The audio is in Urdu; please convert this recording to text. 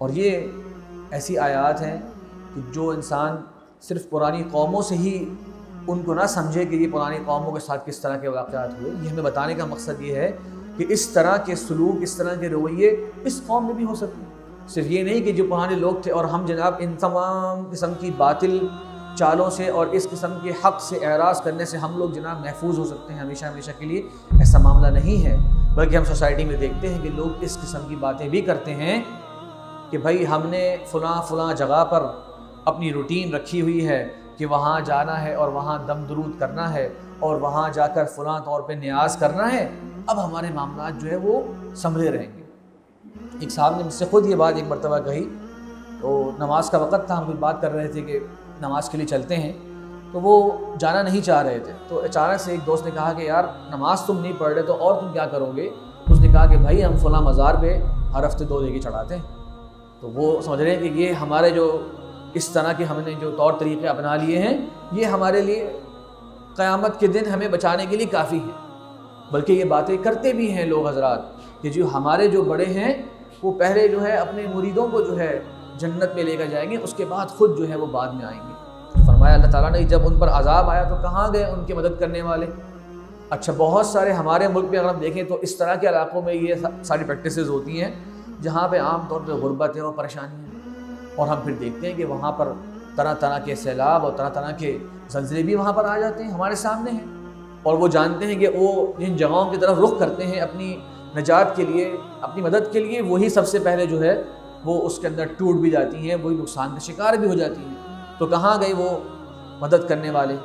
اور یہ ایسی آیات ہیں کہ جو انسان صرف پرانی قوموں سے ہی ان کو نہ سمجھے کہ یہ پرانی قوموں کے ساتھ کس طرح کے واقعات ہوئے، یہ ہمیں بتانے کا مقصد یہ ہے کہ اس طرح کے سلوک، اس طرح کے رویے اس قوم میں بھی ہو سکتے ہیں۔ صرف یہ نہیں کہ جو پرانے لوگ تھے اور ہم جناب ان تمام قسم کی باطل چالوں سے اور اس قسم کے حق سے اعراض کرنے سے ہم لوگ جناب محفوظ ہو سکتے ہیں ہمیشہ ہمیشہ کے لیے، ایسا معاملہ نہیں ہے۔ بلکہ ہم سوسائٹی میں دیکھتے ہیں کہ لوگ اس قسم کی باتیں بھی کرتے ہیں کہ بھائی ہم نے فلاں جگہ پر اپنی روٹین رکھی ہوئی ہے کہ وہاں جانا ہے اور وہاں دم درود کرنا ہے اور وہاں جا کر فلاں طور پہ نیاز کرنا ہے، اب ہمارے معاملات جو ہے وہ سنبھلے رہیں گے۔ ایک صاحب نے مجھ سے خود یہ بات ایک مرتبہ کہی، تو نماز کا وقت تھا، ہم کچھ بات کر رہے تھے کہ نماز کے لیے چلتے ہیں، تو وہ جانا نہیں چاہ رہے تھے۔ تو اچانک سے ایک دوست نے کہا کہ یار نماز تم نہیں پڑھ رہے تو اور تم کیا کرو گے؟ اس نے کہا کہ بھائی ہم فلاں مزار پہ ہر ہفتے 2 دیگے چڑھاتے ہیں۔ تو وہ سمجھ رہے ہیں کہ یہ ہمارے جو اس طرح کے ہم نے جو طور طریقے اپنا لیے ہیں یہ ہمارے لیے قیامت کے دن ہمیں بچانے کے لیے کافی ہے۔ بلکہ یہ باتیں کرتے بھی ہیں لوگ حضرات کہ جو ہمارے جو بڑے ہیں وہ پہلے جو ہے اپنے مریدوں کو جو ہے جنت میں لے کر جائیں گے، اس کے بعد خود جو ہے وہ بعد میں آئیں گے۔ فرمایا اللہ تعالیٰ نے جب ان پر عذاب آیا تو کہاں گئے ان کے مدد کرنے والے؟ اچھا بہت سارے ہمارے ملک میں اگر ہم دیکھیں تو اس طرح کے علاقوں میں یہ ساری پریکٹسز ہوتی ہیں جہاں پہ عام طور پہ غربت ہے اور پریشانی ہے، اور ہم پھر دیکھتے ہیں کہ وہاں پر طرح طرح کے سیلاب اور طرح طرح کے زلزلے بھی وہاں پر آ جاتے ہیں، ہمارے سامنے ہیں، اور وہ جانتے ہیں کہ وہ جن جگہوں کی طرف رخ کرتے ہیں اپنی نجات کے لیے، اپنی مدد کے لیے، وہی سب سے پہلے جو ہے وہ اس کے اندر ٹوٹ بھی جاتی ہیں، وہی نقصان کا شکار بھی ہو جاتی ہیں۔ تو کہاں گئے وہ مدد کرنے والے؟